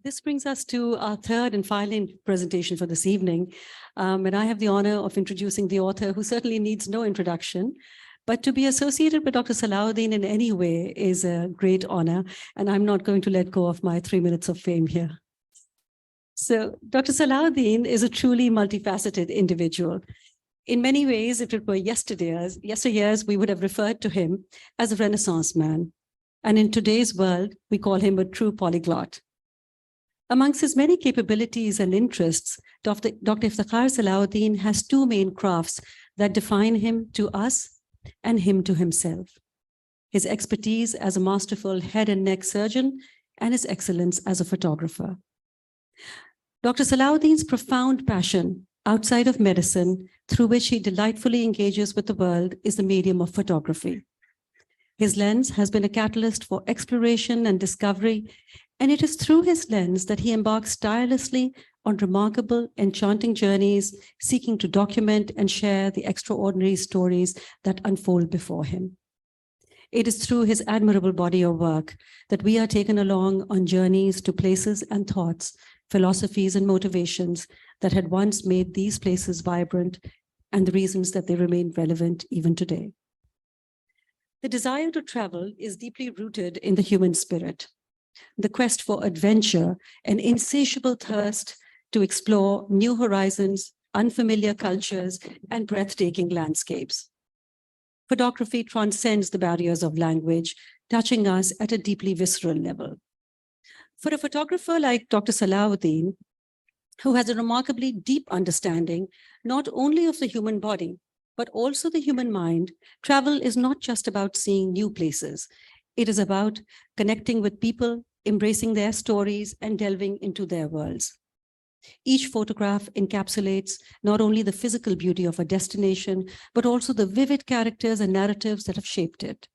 This brings us to our third and final presentation for this evening. And I have the honor of introducing the author who certainly needs no introduction, but to be associated with Dr. Salahuddin in any way is a great honor. And I'm not going to let go of my 3 minutes of fame here. So Dr. Salahuddin is a truly multifaceted individual. In many ways, if it were yesteryears, we would have referred to him as a Renaissance man. And in today's world, we call him a true polyglot. Amongst his many capabilities and interests, Dr. Iftikhar Salahuddin has two main crafts that define him to us and him to himself: his expertise as a masterful head and neck surgeon and his excellence as a photographer. Dr. Salahuddin's profound passion outside of medicine, through which he delightfully engages with the world, is the medium of photography. His lens has been a catalyst for exploration and discovery, and it is through his lens that he embarks tirelessly on remarkable, enchanting journeys, seeking to document and share the extraordinary stories that unfold before him. It is through his admirable body of work that we are taken along on journeys to places and thoughts, philosophies and motivations that had once made these places vibrant, and the reasons that they remain relevant even today. The desire to travel is deeply rooted in the human spirit. The quest for adventure, an insatiable thirst to explore new horizons, unfamiliar cultures, and breathtaking landscapes. Photography transcends the barriers of language, touching us at a deeply visceral level. For a photographer like Dr. Salahuddin, who has a remarkably deep understanding not only of the human body, but also the human mind, travel is not just about seeing new places. It is about connecting with people, embracing their stories, and delving into their worlds. Each photograph encapsulates not only the physical beauty of a destination, but also the vivid characters and narratives that have shaped it.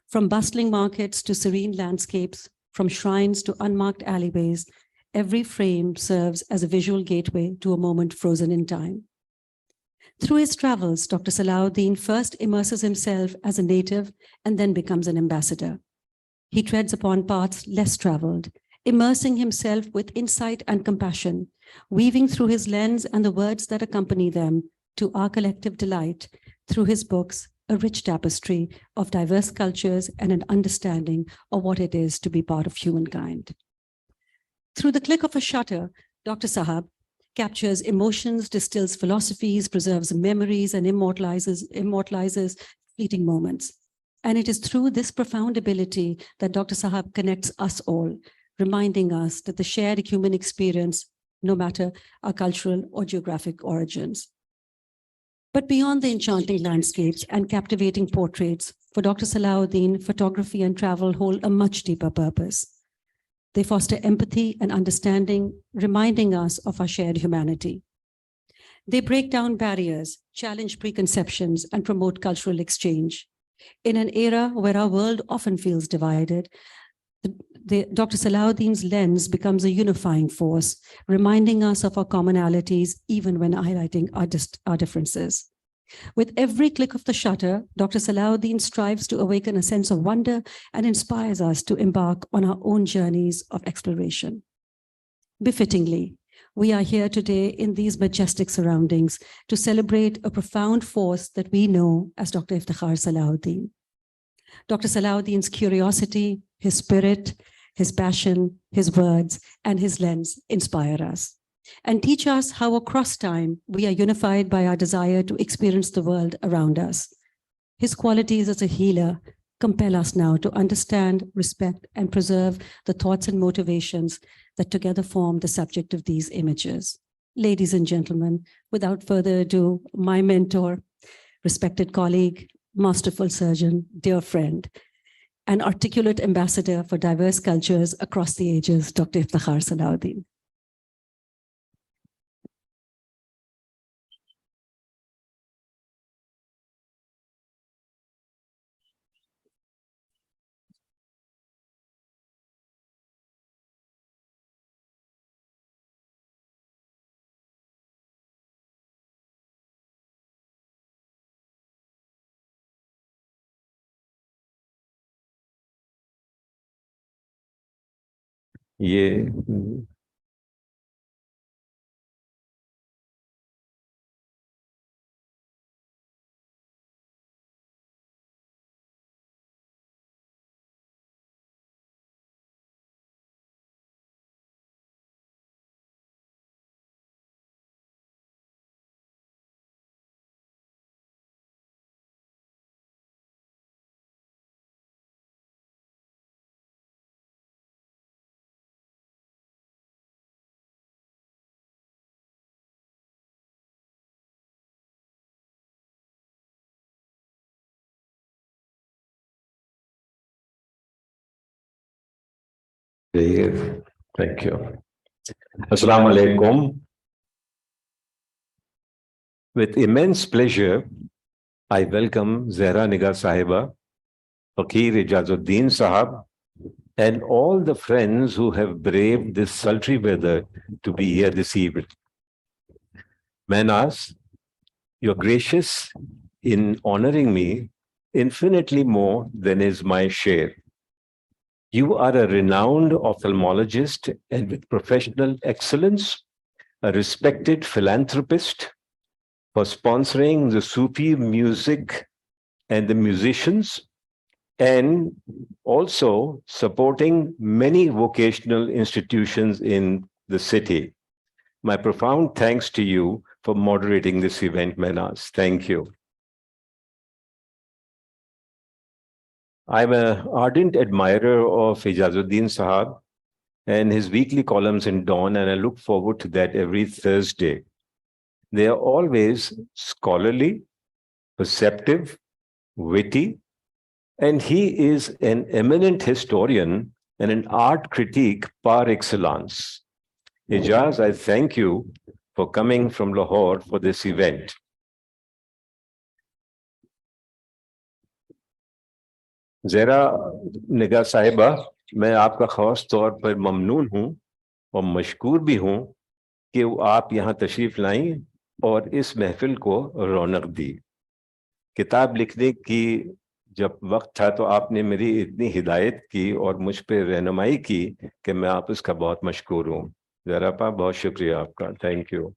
From bustling markets to serene landscapes, from shrines to unmarked alleyways, every frame serves as a visual gateway to a moment frozen in time. Through his travels, Dr. Salahuddin first immerses himself as a native and then becomes an ambassador. He treads upon paths less traveled, immersing himself with insight and compassion, weaving through his lens and the words that accompany them to our collective delight through his books, a rich tapestry of diverse cultures and an understanding of what it is to be part of humankind. Through the click of a shutter, Dr. Sahab captures emotions, distills philosophies, preserves memories, and immortalizes fleeting moments. And it is through this profound ability that Dr. Sahab connects us all, reminding us that the shared human experience, no matter our cultural or geographic origins. But beyond the enchanting landscapes and captivating portraits, for Dr. Salahuddin, photography and travel hold a much deeper purpose. They foster empathy and understanding, reminding us of our shared humanity. They break down barriers, challenge preconceptions, and promote cultural exchange. In an era where our world often feels divided, Dr. Salahuddin's lens becomes a unifying force, reminding us of our commonalities, even when highlighting our differences. With every click of the shutter, Dr. Salahuddin strives to awaken a sense of wonder and inspires us to embark on our own journeys of exploration. Befittingly, we are here today in these majestic surroundings to celebrate a profound force that we know as Dr. Iftikhar Salahuddin. Dr. Salahuddin's curiosity, his spirit, his passion, his words, and his lens inspire us and teach us how across time we are unified by our desire to experience the world around us. His qualities as a healer compel us now to understand, respect, and preserve the thoughts and motivations that together form the subject of these images. Ladies and gentlemen, without further ado, my mentor, respected colleague, masterful surgeon, dear friend, and articulate ambassador for diverse cultures across the ages, Dr. Iftikhar Salahuddin. ये Thank you. Assalamu alaikum. With immense pleasure, I welcome Zehra Nigar Sahiba, Fakir Ijazuddin Sahab, and all the friends who have braved this sultry weather to be here this evening. Manas, you're gracious in honoring me infinitely more than is my share. You are a renowned ophthalmologist and with professional excellence, a respected philanthropist for sponsoring the Sufi music and the musicians, and also supporting many vocational institutions in the city. My profound thanks to you for moderating this event, Menas. Thank you. I'm an ardent admirer of Ijazuddin Sahab and his weekly columns in Dawn, and I look forward to that every Thursday. They are always scholarly, perceptive, witty, and he is an eminent historian and an art critique par excellence. Ijaz, I thank you for coming from Lahore for this event. ज़रा निगाह साहिबा, मैं आपका ख़ास तौर पर ममनून हूँ और मशकूर भी हूँ कि आप यहाँ तशरीफ़ लाईं और इस महफ़िल को रौनक दी। किताब लिखने की जब वक्त था तो आपने मेरी इतनी हिदायत की और मुझ पर रहनुमाई की कि मैं आप उसका बहुत मशकूर हूँ। ज़रा पा बहुत शुक्रिया आपका। Thank you.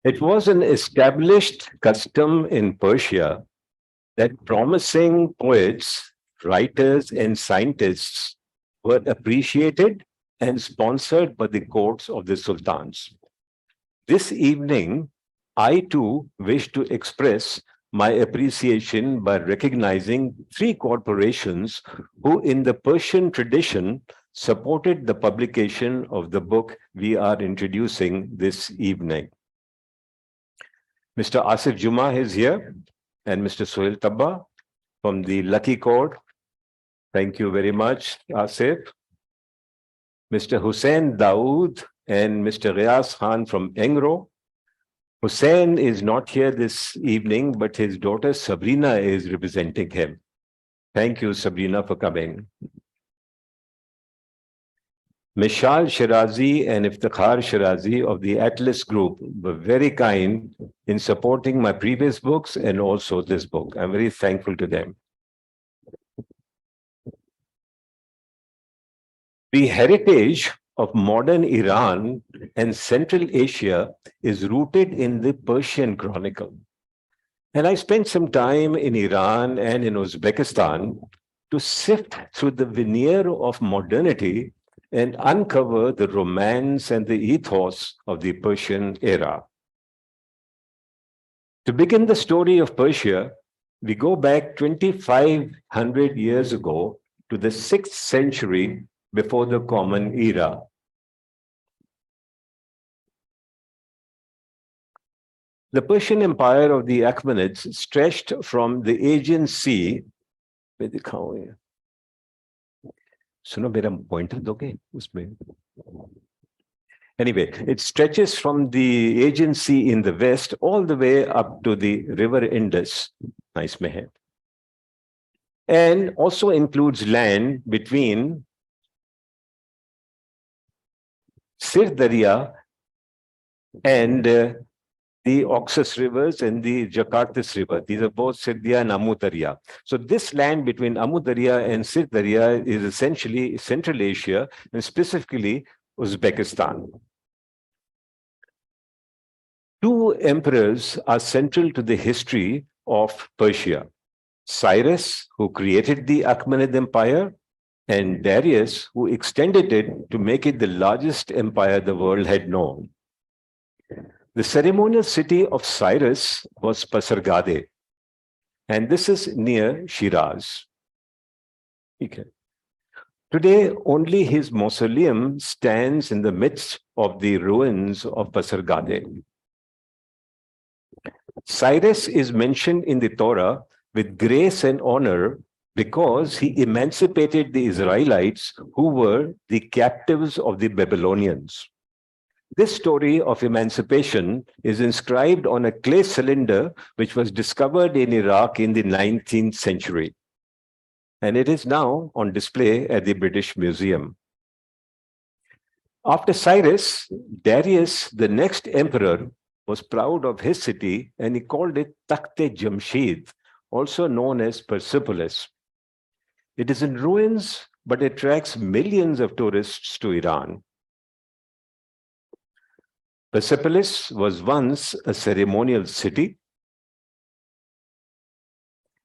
It was an established custom in Persia that promising poets, writers, and scientists were appreciated and sponsored by the courts of the sultans. This evening, I too wish to express my appreciation by recognizing three corporations who, in the Persian tradition, supported the publication of the book we are introducing this evening. Mr. Asif Juma is here, and Mr. Sohail Tabba from the Lucky Court. Thank you very much, Asif. Mr. Hussein Daoud and Mr. Riaz Khan from Engro. Hussein is not here this evening, but his daughter Sabrina is representing him. Thank you, Sabrina, for coming. Mishal Shirazi and Iftikhar Shirazi of the Atlas Group were very kind in supporting my previous books and also this book. I'm very thankful to them. The heritage of modern Iran and Central Asia is rooted in the Persian Chronicle. And I spent some time in Iran and in Uzbekistan to sift through the veneer of modernity and uncover the romance and the ethos of the Persian era. To begin the story of Persia, we go back 2,500 years ago to the 6th century before the Common Era. The Persian Empire of the Achaemenids stretched from the Aegean Sea. सुनो मेरा pointer दोगे उसमें Anyway, it stretches from the Aegean Sea in the west all the way up to the river Indus. Nice mehe. And also includes land between Sir Darya and the Oxus rivers and the Jakartas river. These are both Sindhya and Amu Darya. So this land between Amu Darya and Sindh Darya is essentially Central Asia, and specifically Uzbekistan. Two emperors are central to the history of Persia. Cyrus, who created the Achaemenid Empire, and Darius, who extended it to make it the largest empire the world had known. The ceremonial city of Cyrus was Pasargade, and this is near Shiraz. Okay. Today, only his mausoleum stands in the midst of the ruins of Pasargade. Cyrus is mentioned in the Torah with grace and honor because he emancipated the Israelites who were the captives of the Babylonians. This story of emancipation is inscribed on a clay cylinder which was discovered in Iraq in the 19th century. And it is now on display at the British Museum. After Cyrus, Darius, the next emperor, was proud of his city and he called it Takht-e Jamshid, also known as Persepolis. It is in ruins, but attracts millions of tourists to Iran. Persepolis was once a ceremonial city,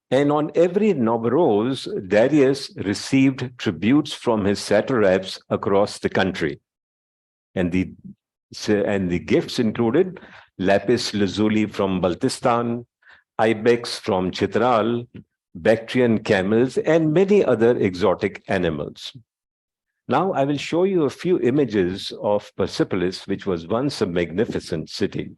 and on every Nowruz, Darius received tributes from his satraps across the country. And the gifts included lapis lazuli from Baltistan, ibex from Chitral, Bactrian camels, and many other exotic animals. Now I will show you a few images of Persepolis, which was once a magnificent city.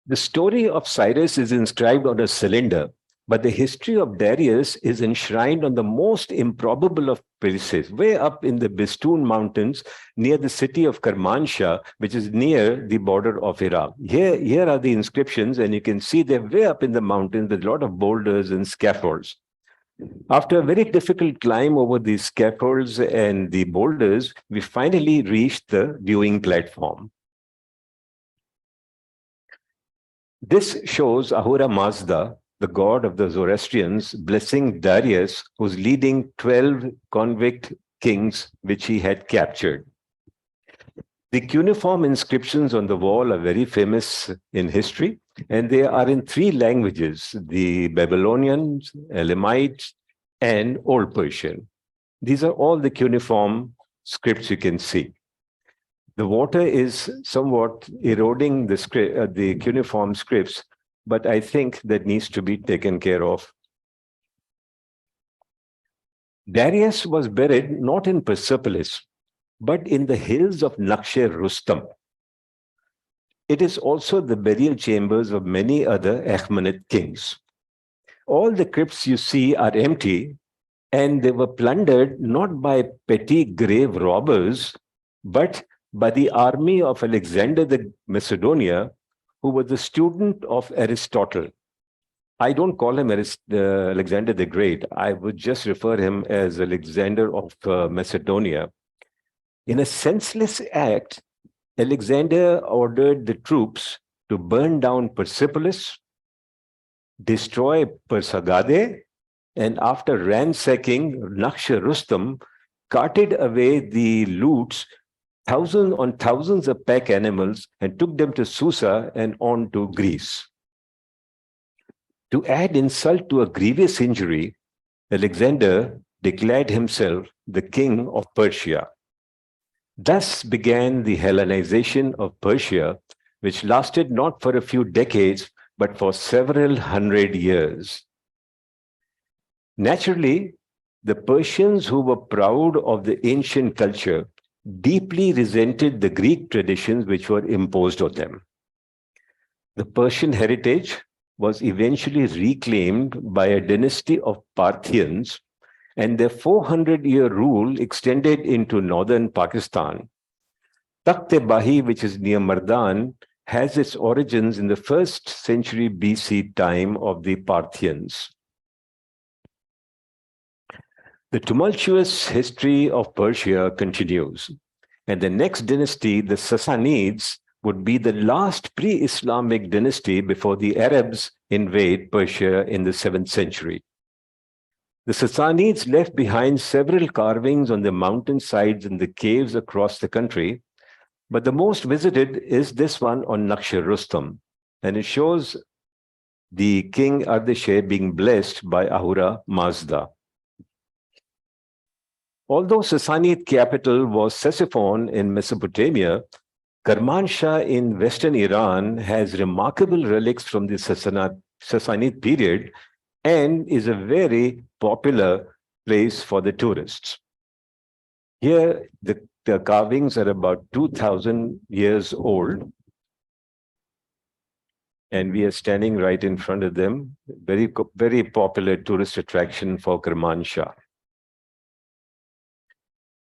The story of Cyrus is inscribed on a cylinder, but the history of Darius is enshrined on the most improbable of places, way up in the Bistun Mountains near the city of Kermanshah, which is near the border of Iraq. Here are the inscriptions, and you can see they're way up in the mountains with a lot of boulders and scaffolds. After a very difficult climb over these scaffolds and the boulders, we finally reached the viewing platform. This shows Ahura Mazda, the god of the Zoroastrians, blessing Darius, who's leading 12 convict kings which he had captured. The cuneiform inscriptions on the wall are very famous in history, and they are in 3 languages: the Babylonian, Elamite, and Old Persian. These are all the cuneiform scripts you can see. The water is somewhat eroding the cuneiform scripts, but I think that needs to be taken care of. Darius was buried not in Persepolis, but in the hills of Nakhshe-Rustam. It is also the burial chambers of many other Achaemenid kings. All the crypts you see are empty, and they were plundered not by petty grave robbers, but by the army of Alexander the Macedonia, who was the student of Aristotle. I don't call him Alexander the Great. I would just refer him as Alexander of Macedonia. In a senseless act, Alexander ordered the troops to burn down Persepolis, destroy Persagade, and after ransacking Nakhshe-Rustam, carted away the loots, thousands on thousands of pack animals, and took them to Susa and on to Greece. To add insult to a grievous injury, Alexander declared himself the king of Persia. Thus began the Hellenization of Persia, which lasted not for a few decades, but for several hundred years. Naturally, the Persians, who were proud of the ancient culture, deeply resented the Greek traditions which were imposed on them. The Persian heritage was eventually reclaimed by a dynasty of Parthians, and their 400-year rule extended into northern Pakistan. Takht-e-Bahi, which is near Mardan, has its origins in the 1st century BC time of the Parthians. The tumultuous history of Persia continues, and the next dynasty, the Sassanids, would be the last pre-Islamic dynasty before the Arabs invade Persia in the 7th century. The Sassanids left behind several carvings on the mountainsides and the caves across the country, but the most visited is this one on Naqsh Rustam, and it shows the king Ardashir being blessed by Ahura Mazda. Although Sassanid capital was Ctesiphon in Mesopotamia, Kermanshah in western Iran has remarkable relics from the Sassanid period and is a very popular place for the tourists. Here, the carvings are about 2,000 years old, and we are standing right in front of them. Very, very popular tourist attraction for Kermanshah.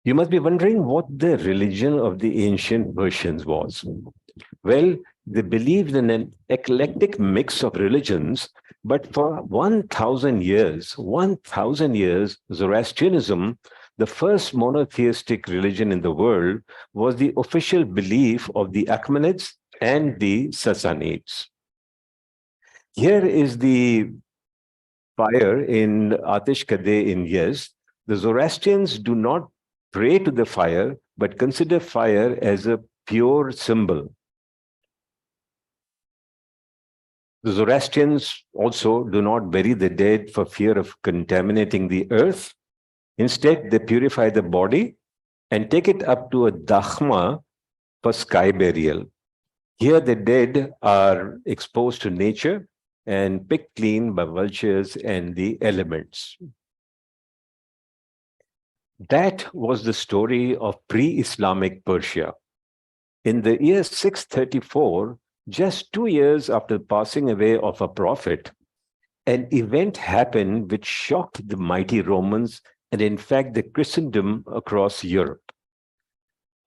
You must be wondering what the religion of the ancient Persians was. Well, they believed in an eclectic mix of religions, but for 1,000 years, Zoroastrianism, the first monotheistic religion in the world, was the official belief of the Achaemenids and the Sassanids. Here is the fire in Atish Kadeh in Yezd. The Zoroastrians do not pray to the fire, but consider fire as a pure symbol. The Zoroastrians also do not bury the dead for fear of contaminating the earth. Instead, they purify the body and take it up to a dakhma for sky burial. Here, the dead are exposed to nature and picked clean by vultures and the elements. That was the story of pre-Islamic Persia. In the year 634, just 2 years after the passing away of a prophet, an event happened which shocked the mighty Romans and in fact the Christendom across Europe.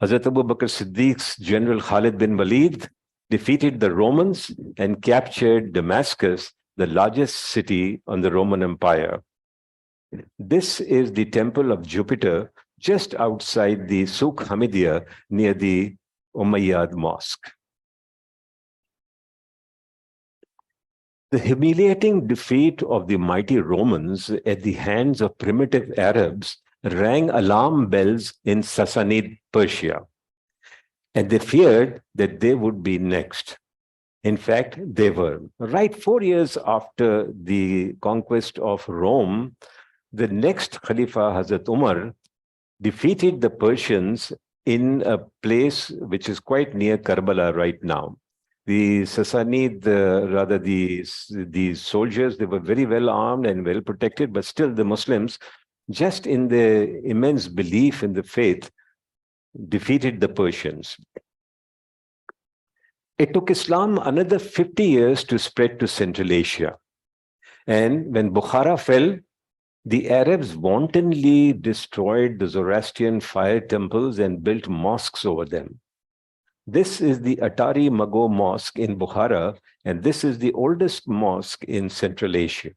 Hazrat Abu Bakr Siddiq's general Khalid bin Walid defeated the Romans and captured Damascus, the largest city on the Roman Empire. This is the temple of Jupiter just outside the Souk Hamidiyya near the Umayyad Mosque. The humiliating defeat of the mighty Romans at the hands of primitive Arabs rang alarm bells in Sassanid Persia, and they feared that they would be next. In fact, they were. Right 4 years after the conquest of Rome, the next Khalifa, Hazrat Umar, defeated the Persians in a place which is quite near Karbala right now. The Sassanid, the soldiers, they were very well armed and well protected, but still the Muslims, just in their immense belief in the faith, defeated the Persians. It took Islam another 50 years to spread to Central Asia. And when Bukhara fell, the Arabs wantonly destroyed the Zoroastrian fire temples and built mosques over them. This is the Atari Mago Mosque in Bukhara, and this is the oldest mosque in Central Asia.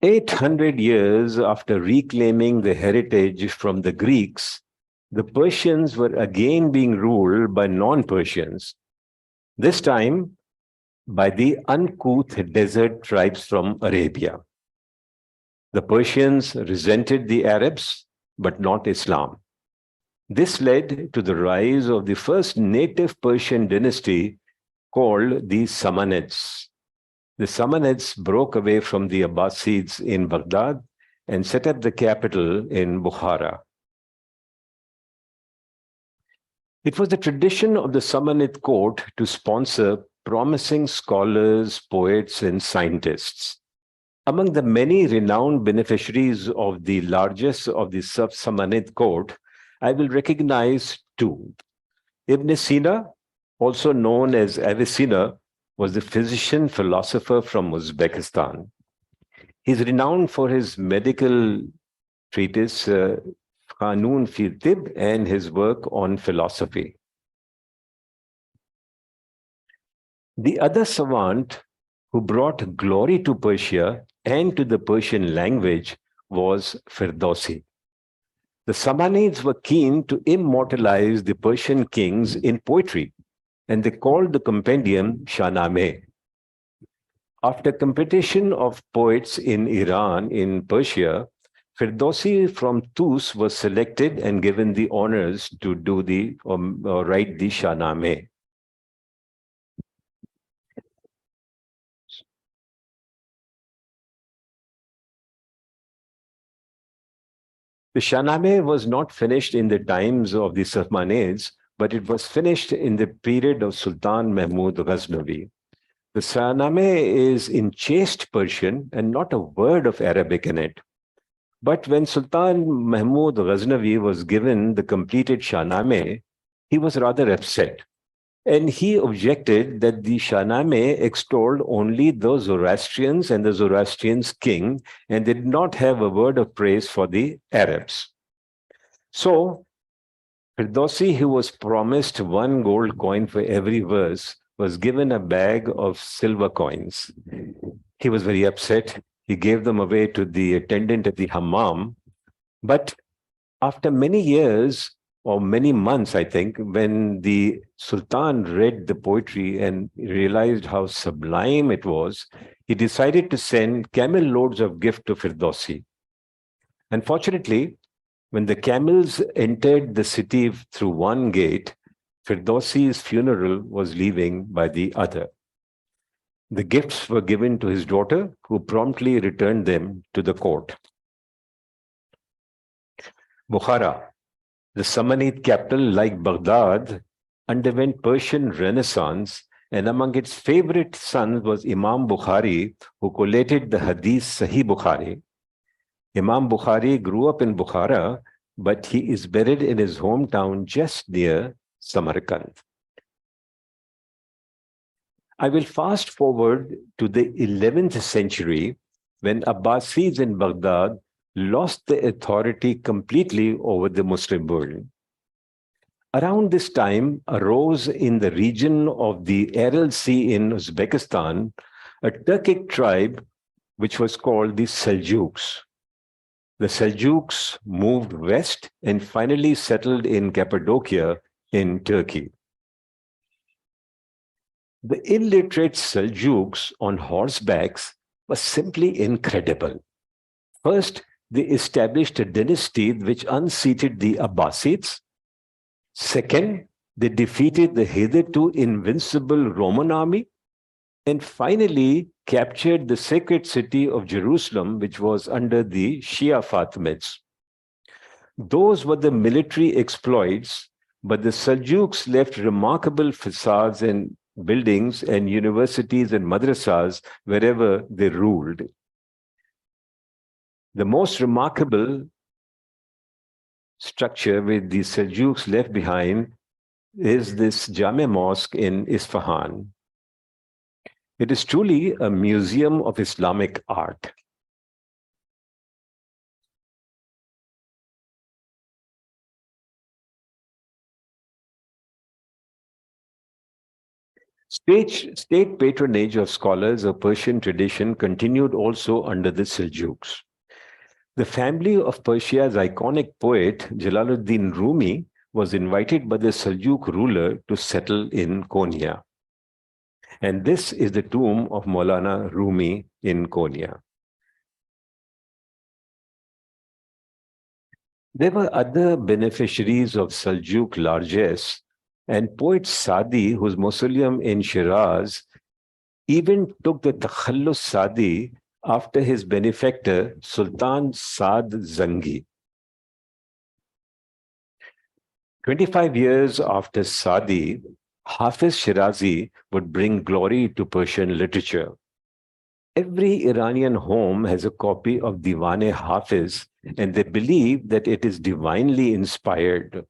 800 years after reclaiming the heritage from the Greeks, the Persians were again being ruled by non-Persians, this time by the uncouth desert tribes from Arabia. The Persians resented the Arabs, but not Islam. This led to the rise of the first native Persian dynasty called the Samanids. The Samanids broke away from the Abbasids in Baghdad and set up the capital in Bukhara. It was the tradition of the Samanid court to sponsor promising scholars, poets, and scientists. Among the many renowned beneficiaries of the largest of the Samanid court, I will recognize two. Ibn Sina, also known as Avicenna, was the physician philosopher from Uzbekistan. He's renowned for his medical treatise, Qanun fi Tib, and his work on philosophy. The other savant who brought glory to Persia and to the Persian language was Firdausi. The Samanids were keen to immortalize the Persian kings in poetry, and they called the compendium Shahnameh. After competition of poets in Iran, in Persia, Firdausi from Tus was selected and given the honors to do or write the Shahnameh. The Shahnameh was not finished in the times of the Samanids, but it was finished in the period of Sultan Mahmud Ghaznavi. The Shahnameh is in chaste Persian and not a word of Arabic in it. But when Sultan Mahmud Ghaznavi was given the completed Shahnameh, he was rather upset. And he objected that the Shahnameh extolled only the Zoroastrians and the Zoroastrians' king and did not have a word of praise for the Arabs. So, Firdausi, who was promised 1 gold coin for every verse, was given a bag of silver coins. He was very upset. He gave them away to the attendant at the hammam. But after many years, or many months, I think, when the Sultan read the poetry and realized how sublime it was, he decided to send camel loads of gift to Firdausi. Unfortunately, when the camels entered the city through one gate, Firdausi's funeral was leaving by the other. The gifts were given to his daughter, who promptly returned them to the court. Bukhara, the Samanid capital, like Baghdad, underwent Persian Renaissance, and among its favorite sons was Imam Bukhari, who collated the Hadith Sahih Bukhari. Imam Bukhari grew up in Bukhara, but he is buried in his hometown just near Samarkand. I will fast forward to the 11th century when Abbasids in Baghdad lost the authority completely over the Muslim world. Around this time arose in the region of the Aral Sea in Uzbekistan a Turkic tribe which was called the Seljuks. The Seljuks moved west and finally settled in Cappadocia in Turkey. The illiterate Seljuks on horsebacks was simply incredible. First, they established a dynasty which unseated the Abbasids. Second, they defeated the hitherto invincible Roman army. And finally, captured the sacred city of Jerusalem, which was under the Shia Fatimids. Those were the military exploits, but the Seljuks left remarkable facades and buildings and universities and madrasas wherever they ruled. The most remarkable structure which the Seljuks left behind is this Jame Mosque in Isfahan. It is truly a museum of Islamic art. State patronage of scholars of Persian tradition continued also under the Seljuks. The family of Persia's iconic poet Jalaluddin Rumi was invited by the Seljuk ruler to settle in Konya. And this is the tomb of Maulana Rumi in Konya. There were other beneficiaries of Seljuk largesse, and poet Sadi, whose mausoleum in Shiraz, even took the Takhallus Sadi after his benefactor Sultan Saad Zangi. 25 years after Sadi, Hafiz Shirazi would bring glory to Persian literature. Every Iranian home has a copy of Diwan-e Hafiz, and they believe that it is divinely inspired.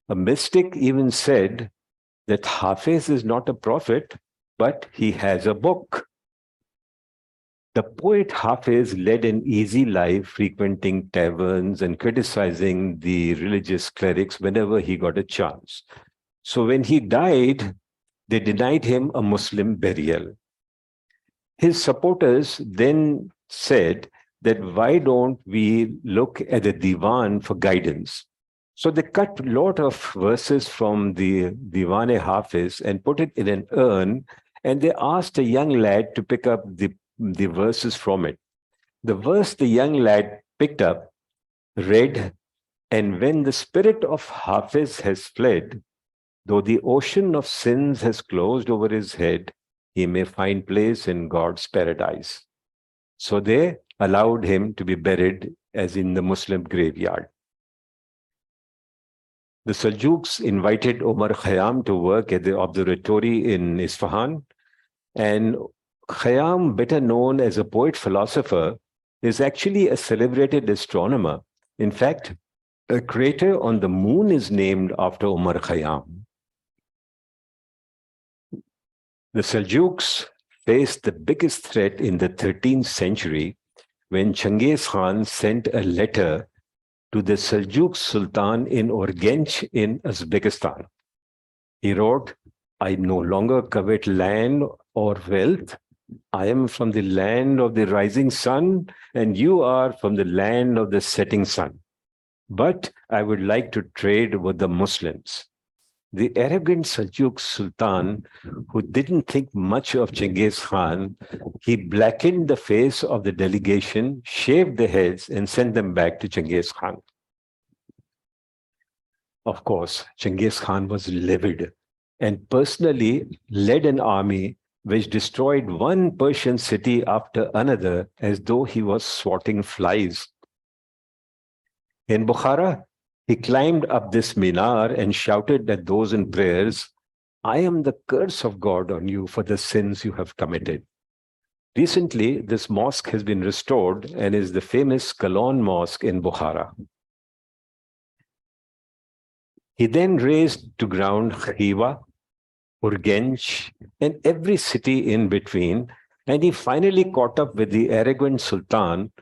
A mystic even said that Hafiz is not a prophet, but he has a book. The poet Hafiz led an easy life, frequenting taverns and criticizing the religious clerics whenever he got a chance. So when he died, They denied him a Muslim burial. His supporters then said that why don't we look at the Divan for guidance? So they cut a lot of verses from the Divan-e-Hafiz and put it in an urn, and they asked a young lad to pick up the verses from it. The verse the young lad picked up read, "And when the spirit of Hafiz has fled, though the ocean of sins has closed over his head, he may find place in God's paradise." So they allowed him to be buried as in the Muslim graveyard. The Seljuks invited Omar Khayyam to work at the observatory in Isfahan. And Khayyam, better known as a poet philosopher, is actually a celebrated astronomer. In fact, a crater on the moon is named after Omar Khayyam. The Seljuks faced the biggest threat in the 13th century when Genghis Khan sent a letter to the Seljuk Sultan in Urgench in Uzbekistan. He wrote, "I no longer covet land or wealth. I am from the land of the rising sun, and you are from the land of the setting sun. But I would like to trade with the Muslims." The arrogant Seljuk Sultan, who didn't think much of Genghis Khan, he blackened the face of the delegation, shaved their heads, and sent them back to Genghis Khan. Of course, Genghis Khan was livid and personally led an army which destroyed one Persian city after another as though he was swatting flies. In Bukhara, he climbed up this minar and shouted at those in prayers, "I am the curse of God on you for the sins you have committed." Recently, this mosque has been restored and is the famous Kalon Mosque in Bukhara. He then razed to ground Khiva, Urgench, and every city in between, and he finally caught up with the arrogant Sultan.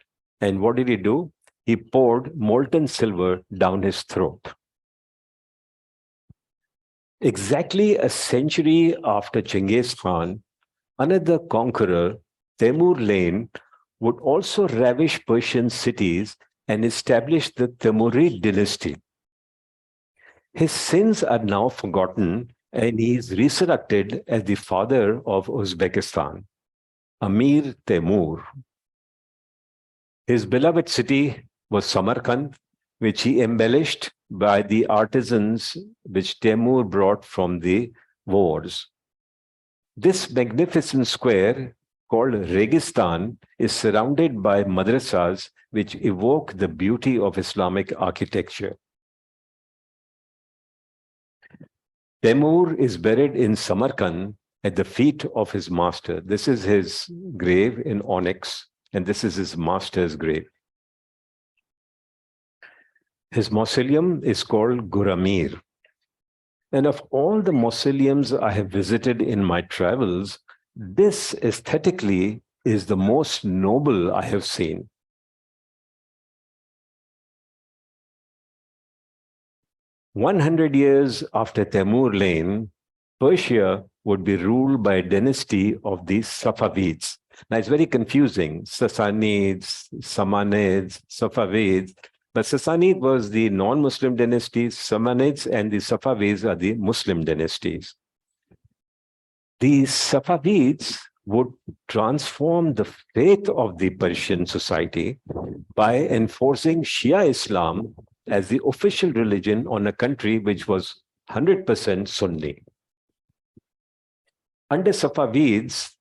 And what did he do? He poured molten silver down his throat. Exactly a century after Genghis Khan, another conqueror, Temur Lane, would also ravish Persian cities and establish the Timurid dynasty. His sins are now forgotten, and he is resurrected as the father of Uzbekistan, Amir Temur. His beloved city was Samarkand, which he embellished by the artisans which Temur brought from the wars. This magnificent square, called Registan, is surrounded by madrasas which evoke the beauty of Islamic architecture. Temur is buried in Samarkand at the feet of his master. This is his grave in onyx, and this is his master's grave. His mausoleum is called Guramir. And of all the mausoleums I have visited in my travels, this aesthetically is the most noble I have seen. "100 years after Temur Lane, Persia would be ruled by a dynasty of the Safavids." Now it's very confusing. Sassanids, Samanids, Safavids. But Sassanid was the non-Muslim dynasties, Samanids and the Safavids are the Muslim dynasties. The Safavids would transform the faith of the Persian society by enforcing Shia Islam as the official religion on a country which was 100% Sunni. Under Safavids,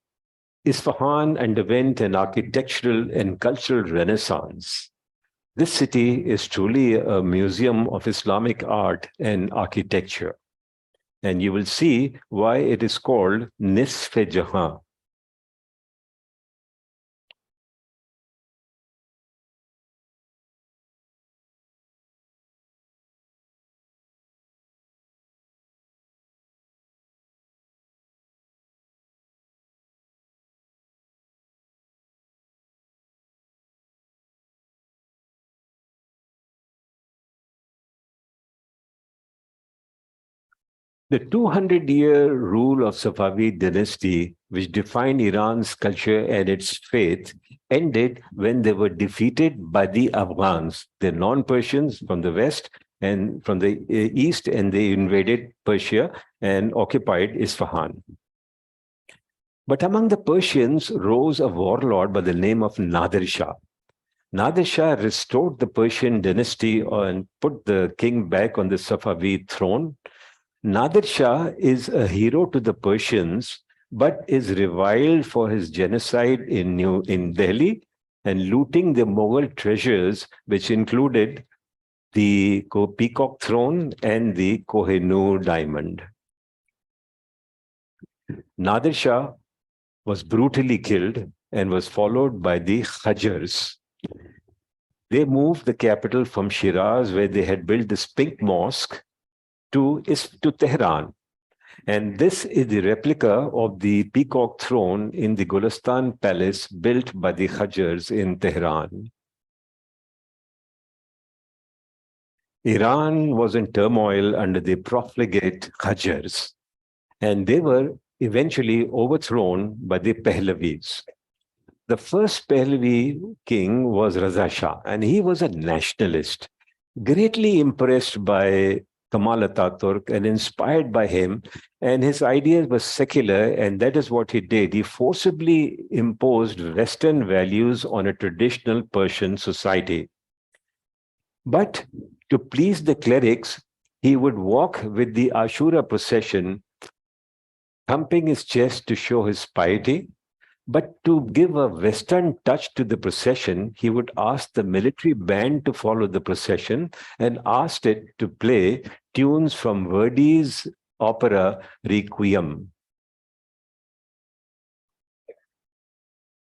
Isfahan underwent an architectural and cultural renaissance. This city is truly a museum of Islamic art and architecture. And you will see why it is called Nisf-e-Jahan. The 200-year rule of Safavid dynasty, which defined Iran's culture and its faith, ended when they were defeated by the Afghans, the non-Persians from the west and from the east, and they invaded Persia and occupied Isfahan. But among the Persians rose a warlord by the name of Nadir Shah. Nadir Shah restored the Persian dynasty and put the king back on the Safavid throne. Nadir Shah is a hero to the Persians, but is reviled for his genocide in Delhi and looting the Mughal treasures, which included the Peacock throne and the Kohinoor diamond. Nadir Shah was brutally killed and was followed by the Khajars. They moved the capital from Shiraz, where they had built this pink mosque, to Tehran. And this is the replica of the Peacock throne in the Gulistan Palace built by the Khajars in Tehran. Iran was in turmoil under the profligate Khajars, and they were eventually overthrown by the Pahlavis. The first Pahlavi king was Raza Shah, and he was a nationalist, greatly impressed by Kemal Ataturk and inspired by him, and his ideas were secular, and that is what he did. He forcibly imposed Western values on a traditional Persian society. But to please the clerics, he would walk with the Ashura procession, thumping his chest to show his piety. But to give a Western touch to the procession, he would ask the military band to follow the procession and asked it to play tunes from Verdi's opera Requiem.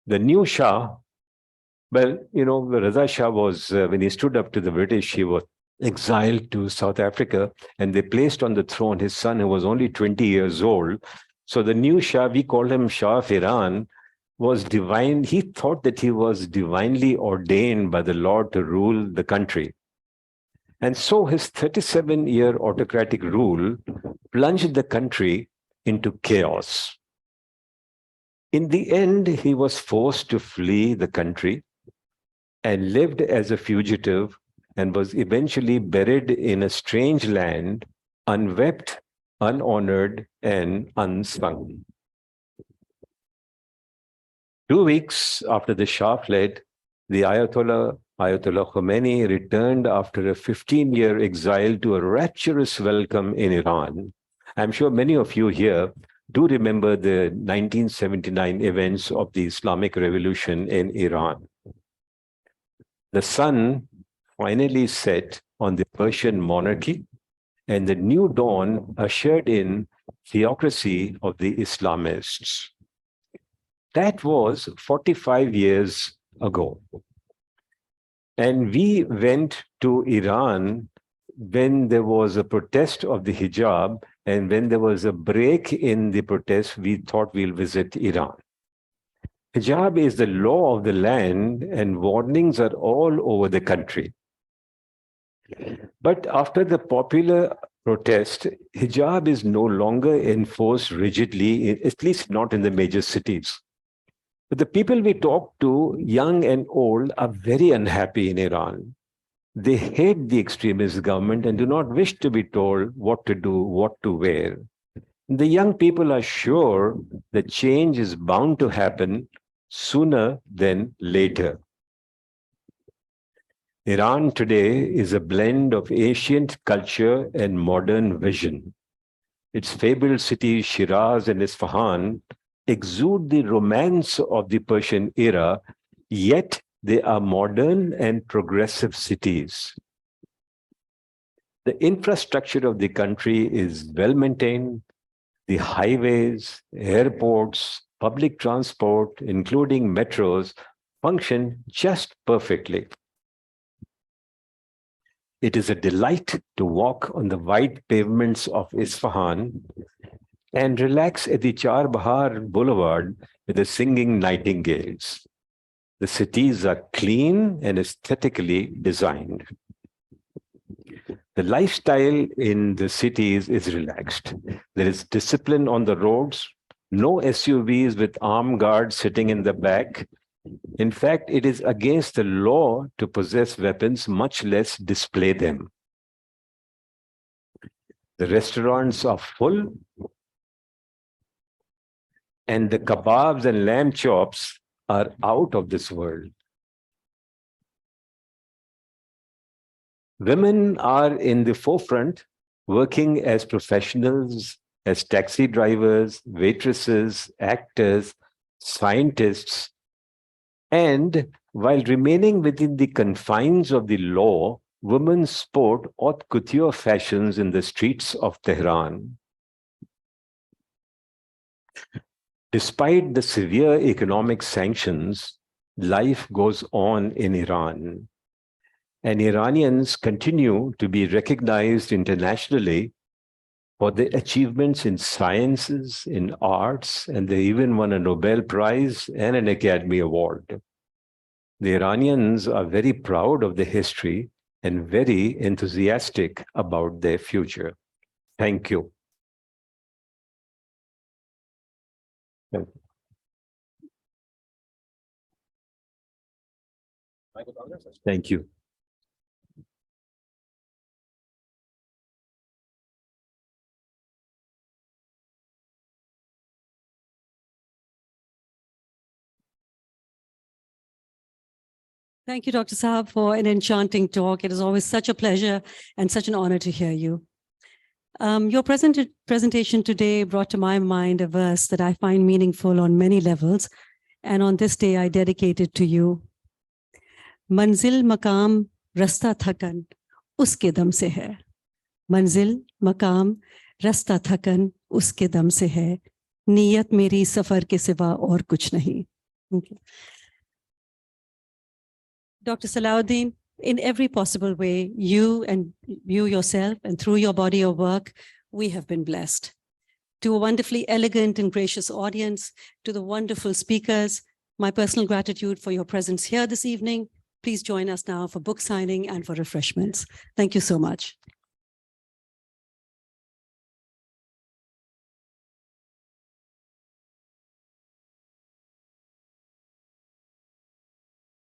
The new Shah, well, Raza Shah was, when he stood up to the British, he was exiled to South Africa, and they placed on the throne his son, who was only 20 years old. So the new Shah, we called him Shah of Iran, was divine. He thought that he was divinely ordained by the Lord to rule the country. And so his 37-year autocratic rule plunged the country into chaos. In the end, he was forced to flee the country and lived as a fugitive and was eventually buried in a strange land, unwept, unhonored, and unsung. 2 weeks after the Shah fled, the Ayatollah Khomeini returned after a 15-year exile to a rapturous welcome in Iran. I'm sure many of you here do remember the 1979 events of the Islamic Revolution in Iran. The sun finally set on the Persian monarchy, and the new dawn ushered in theocracy of the Islamists. That was 45 years ago. And we went to Iran when there was a protest of the hijab, and when there was a break in the protest, we thought we'll visit Iran. Hijab is the law of the land, and warnings are all over the country. But after the popular protest, hijab is no longer enforced rigidly, at least not in the major cities. But the people we talk to, young and old, are very unhappy in Iran. They hate the extremist government and do not wish to be told what to do, what to wear. The young people are sure that change is bound to happen sooner than later. Iran today is a blend of ancient culture and modern vision. Its fabled cities, Shiraz and Isfahan, exude the romance of the Persian era, yet they are modern and progressive cities. The infrastructure of the country is well maintained. The highways, airports, public transport, including metros, function just perfectly. It is a delight to walk on the white pavements of Isfahan and relax at the Char Bahar Boulevard with the singing nightingales. The cities are clean and aesthetically designed. The lifestyle in the cities is relaxed. There is discipline on the roads, no SUVs with armed guards sitting in the back. In fact, it is against the law to possess weapons, much less display them. The restaurants are full, and the kebabs and lamb chops are out of this world. Women are in the forefront, working as professionals, as taxi drivers, waitresses, actors, scientists, and while remaining within the confines of the law, women sport haute couture fashions in the streets of Tehran. Despite the severe economic sanctions, life goes on in Iran. And Iranians continue to be recognized internationally for their achievements in sciences, in arts, and they even won a Nobel Prize and an Academy Award. The Iranians are very proud of their history and very enthusiastic about their future. Thank you. Thank you. Thank you, Dr. Saab, for an enchanting talk. It is always such a pleasure and such an honor to hear you. Your presentation today brought to my mind a verse that I find meaningful on many levels, and on this day I dedicate it to you. Manzil maqam rasta thakan uske dam se hai. Manzil maqam rasta thakan uske dam se hai. Niyat meri safar ke siwa aur kuch nahi. Thank you. Dr. Salahuddin, in every possible way, you yourself and through your body of work, we have been blessed. To a wonderfully elegant and gracious audience, to the wonderful speakers, my personal gratitude for your presence here this evening. Please join us now for book signing and for refreshments. Thank you so much.